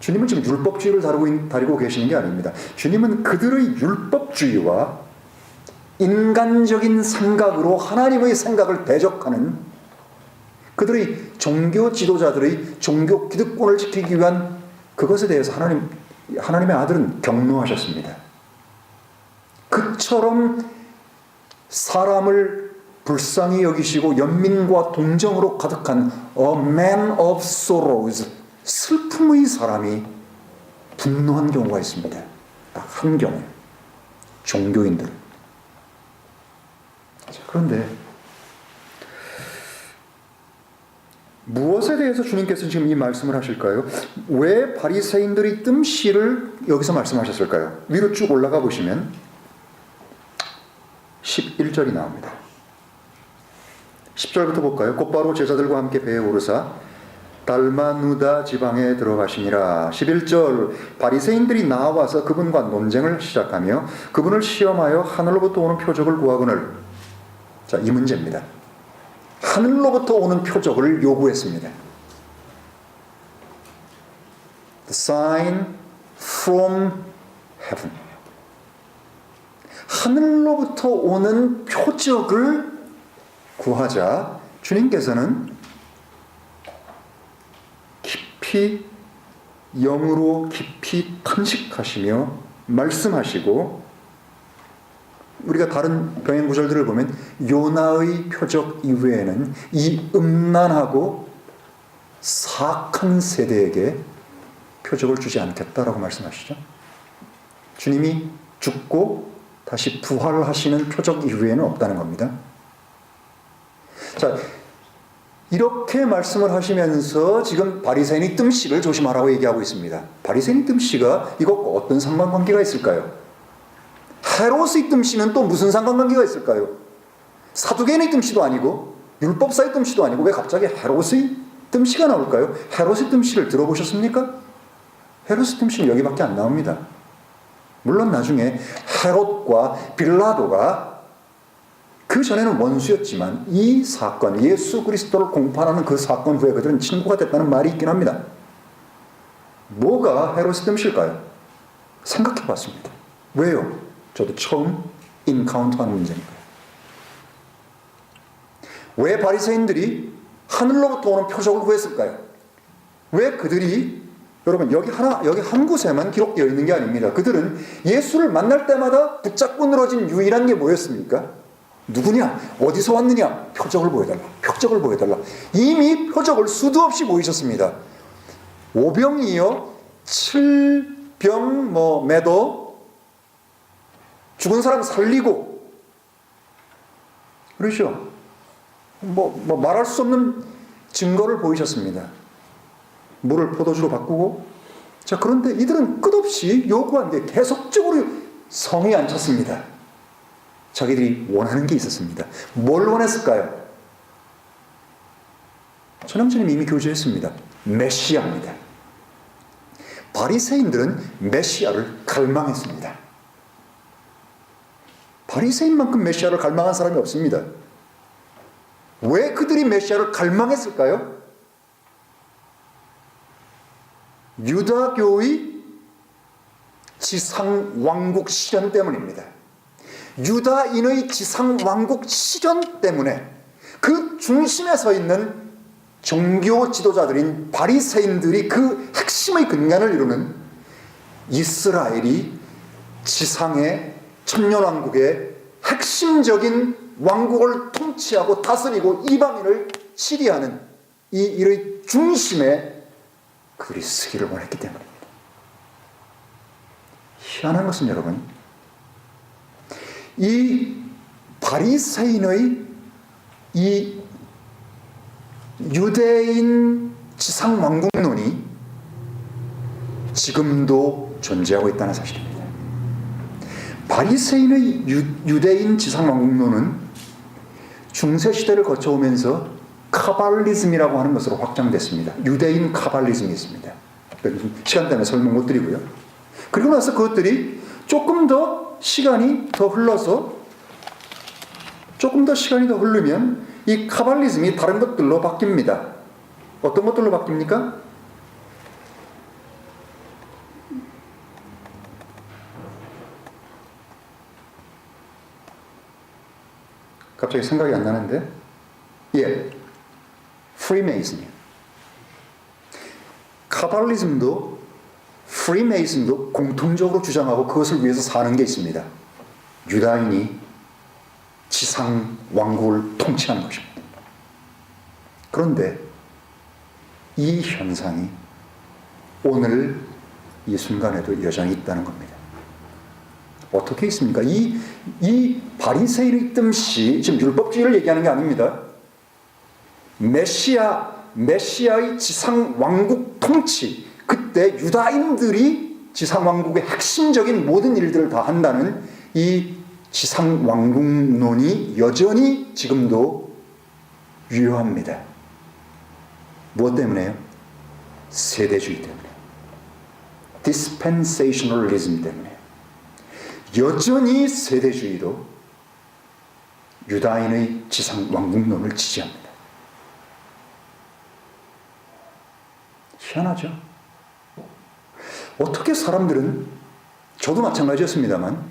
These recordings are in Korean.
주님은 지금 율법주의를 다루고 계시는 게 아닙니다. 주님은 그들의 율법주의와 인간적인 생각으로 하나님의 생각을 대적하는 그들의 종교 지도자들의 종교 기득권을 지키기 위한 그것에 대해서 하나님의 아들은 경노하셨습니다. 그처럼 사람을 불쌍히 여기시고 연민과 동정으로 가득한 A man of sorrows, 슬픔의 사람이 분노한 경우가 있습니다. 딱 한 경우, 종교인들. 그런데 무엇에 대해서 주님께서 지금 이 말씀을 하실까요? 왜 바리새인들이 뜸씨를 여기서 말씀하셨을까요? 위로 쭉 올라가 보시면 11절이 나옵니다. 10절부터 볼까요? 곧바로 제자들과 함께 배에 오르사 달마누다 지방에 들어가시니라. 11절 바리새인들이 나와서 그분과 논쟁을 시작하며 그분을 시험하여 하늘로부터 오는 표적을 구하거늘. 자, 이 문제입니다. 하늘로부터 오는 표적을 요구했습니다. The sign from heaven. 하늘로부터 오는 표적을 구하자 주님께서는 깊이 영으로 깊이 탄식하시며 말씀하시고, 우리가 다른 병행 구절들을 보면 요나의 표적 이외에는 이 음란하고 사악한 세대에게 표적을 주지 않겠다라고 말씀하시죠. 주님이 죽고 다시 부활하시는 표적 이후에는 없다는 겁니다. 자, 이렇게 말씀을 하시면서 지금 바리새인의 뜸씨를 조심하라고 얘기하고 있습니다. 바리새인의 뜸씨가 이것과 어떤 상관관계가 있을까요? 헤롯의 뜸씨는 또 무슨 상관관계가 있을까요? 사두개인의 뜸씨도 아니고 율법사의 뜸씨도 아니고 왜 갑자기 헤롯의 뜸씨가 나올까요? 헤롯의 뜸씨를 들어보셨습니까? 헤롯의 뜸씨는 여기밖에 안 나옵니다. 물론 나중에 헤롯과 빌라도가 그 전에는 원수였지만 이 사건, 예수 그리스도를 공판하는 그 사건 후에 그들은 친구가 됐다는 말이 있긴 합니다. 뭐가 헤롯의 뜸씨일까요? 생각해 봤습니다. 왜요? 저도 처음 인카운트하는 문제니까요. 왜 바리새인들이 하늘로부터 오는 표적을 구했을까요? 왜 그들이, 여러분 여기 한 곳에만 기록되어 있는 게 아닙니다. 그들은 예수를 만날 때마다 붙잡고 늘어진 유일한 게 뭐였습니까? 누구냐? 어디서 왔느냐? 표적을 보여달라. 표적을 보여달라. 이미 표적을 수도 없이 보이셨습니다. 5병이요 7병 매도 죽은 사람 살리고, 그러죠. 말할 수 없는 증거를 보이셨습니다. 물을 포도주로 바꾸고. 자, 그런데 이들은 끝없이 요구한 게 계속적으로 성이 안 찼습니다. 자기들이 원하는 게 있었습니다. 뭘 원했을까요? 천황주님 이미 교제했습니다. 메시아입니다. 바리새인들은 메시아를 갈망했습니다. 바리새인만큼 메시아를 갈망한 사람이 없습니다. 왜 그들이 메시아를 갈망했을까요? 유다교의 지상왕국 실현 때문입니다. 유다인의 지상왕국 실현 때문에 그 중심에 서 있는 종교 지도자들인 바리새인들이 그 핵심의 근간을 이루는 이스라엘이 지상의 천년왕국의 핵심적인 왕국을 통치하고 다스리고 이방인을 치리하는 이 일의 중심에 그들이 서기를 원했기 때문입니다. 희한한 것은 여러분, 이 바리새인의 이 유대인 지상왕국론이 지금도 존재하고 있다는 사실입니다. 바리새인의 유대인 지상왕국론은 중세시대를 거쳐오면서 카발리즘이라고 하는 것으로 확장됐습니다. 유대인 카발리즘이 있습니다. 시간 때문에 설명 못 드리고요. 그리고 나서 그것들이 조금 더 시간이 더 흘러서 조금 더 시간이 더 흐르면 이 카발리즘이 다른 것들로 바뀝니다. 어떤 것들로 바뀝니까? 갑자기 생각이 안 나는데, 예, 프리메이슨이요. 카발리즘도 프리메이슨도 공통적으로 주장하고 그것을 위해서 사는 게 있습니다. 유다인이 지상 왕국을 통치하는 것입니다. 그런데 이 현상이 오늘 이 순간에도 여전히 있다는 겁니다. 어떻게 있습니까? 이 바리새인의 뜸씨, 지금 율법주의를 얘기하는 게 아닙니다. 메시아의 지상 왕국 통치, 그때 유다인들이 지상 왕국의 핵심적인 모든 일들을 다 한다는 이 지상 왕국론이 여전히 지금도 유효합니다. 무엇 때문에요? 세대주의 때문에. dispensationalism 때문에. 여전히 세대주의도 유다인의 지상 왕국론을 지지합니다. 희한하죠? 어떻게 사람들은, 저도 마찬가지였습니다만,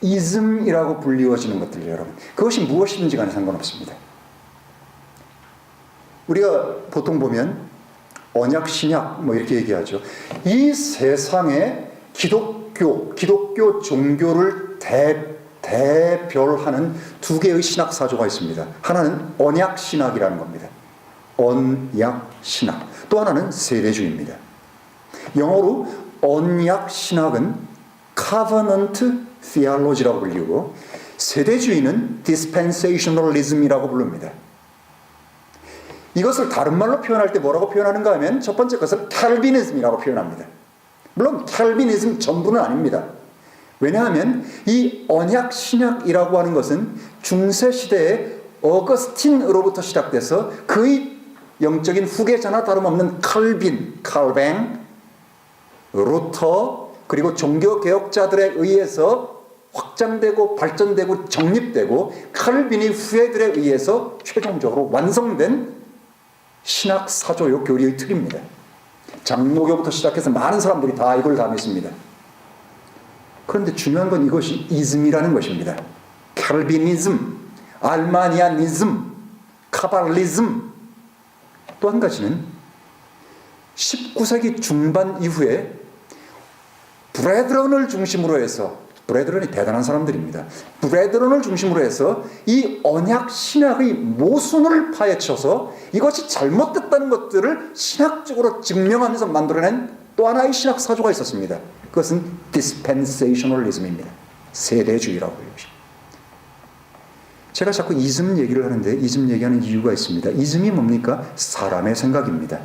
이즘이라고 불리워지는 것들, 여러분, 그것이 무엇이든지 간에 상관없습니다. 우리가 보통 보면 언약, 신약 뭐 이렇게 얘기하죠. 이 세상에 기독교 종교를 대별하는 두 개의 신학 사조가 있습니다. 하나는 언약 신학이라는 겁니다. 언약 신학. 또 하나는 세대주의입니다. 영어로 언약 신학은 covenant theology라고 불리고, 세대주의는 dispensationalism이라고 부릅니다. 이것을 다른 말로 표현할 때 뭐라고 표현하는가 하면 첫 번째 것을 캘비니즘이라고 표현합니다. 물론 캘비니즘 전부는 아닙니다. 왜냐하면 이 언약 신약이라고 하는 것은 중세시대에 어거스틴으로부터 시작돼서 그의 영적인 후계자나 다름없는 칼뱅, 루터, 그리고 종교개혁자들에 의해서 확장되고 발전되고 정립되고 칼빈의 후예들에 의해서 최종적으로 완성된 신학 사조요 교리의 틀입니다. 장로교부터 시작해서 많은 사람들이 다 이걸 다 믿습니다. 그런데 중요한 건 이것이 이즘이라는 것입니다. 칼비니즘, 알마니아니즘, 카발리즘. 또 한 가지는 19세기 중반 이후에 브레드런을 중심으로 해서, 브레드런이 대단한 사람들입니다. 브레드런을 중심으로 해서 이 언약 신학의 모순을 파헤쳐서 이것이 잘못됐다는 것들을 신학적으로 증명하면서 만들어낸 또 하나의 신학 사조가 있었습니다. 그것은 dispensationalism입니다. 세대주의라고 해요. 제가 자꾸 이즘 얘기를 하는데 이즘 얘기하는 이유가 있습니다. 이즘이 뭡니까? 사람의 생각입니다.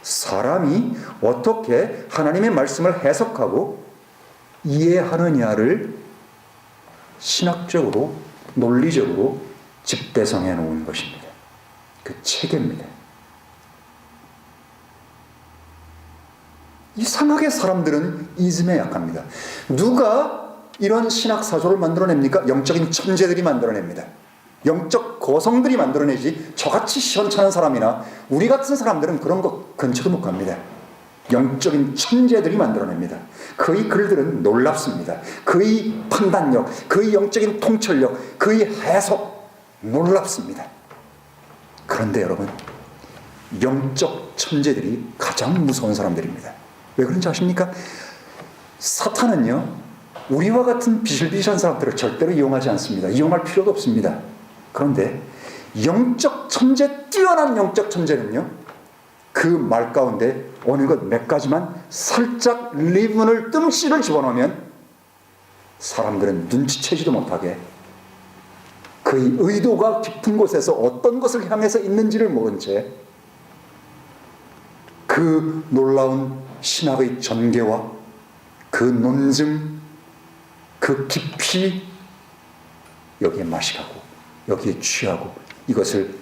사람이 어떻게 하나님의 말씀을 해석하고 이해하느냐를 신학적으로, 논리적으로 집대성해 놓은 것입니다. 그 체계입니다. 이상하게 사람들은 이즘에 약합니다. 누가 이런 신학 사조를 만들어냅니까? 영적인 천재들이 만들어냅니다. 영적 거성들이 만들어내지 저같이 시원찮은 사람이나 우리 같은 사람들은 그런 거 근처도 못 갑니다. 영적인 천재들이 만들어냅니다. 그의 글들은 놀랍습니다. 그의 판단력, 그의 영적인 통찰력, 그의 해석 놀랍습니다. 그런데 여러분, 영적 천재들이 가장 무서운 사람들입니다. 왜 그런지 아십니까? 사탄은요, 우리와 같은 비실비실한 사람들을 절대로 이용하지 않습니다. 이용할 필요도 없습니다. 그런데 영적 천재, 뛰어난 영적 천재는요, 그 말 가운데 어느 것 몇 가지만 살짝 리본을, 뜸씨를 집어넣으면 사람들은 눈치채지도 못하게 그의 의도가 깊은 곳에서 어떤 것을 향해서 있는지를 모른 채 그 놀라운 신학의 전개와 그 논증, 그 깊이 여기에 마시가고 여기에 취하고 이것을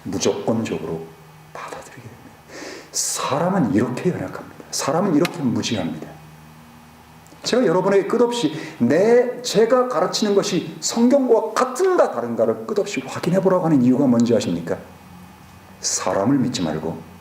무조건적으로 받아들이게 됩니다. 사람은 이렇게 연약합니다. 사람은 이렇게 무지합니다. 제가 여러분에게 끝없이 제가 가르치는 것이 성경과 같은가 다른가를 끝없이 확인해 보라고 하는 이유가 뭔지 아십니까? 사람을 믿지 말고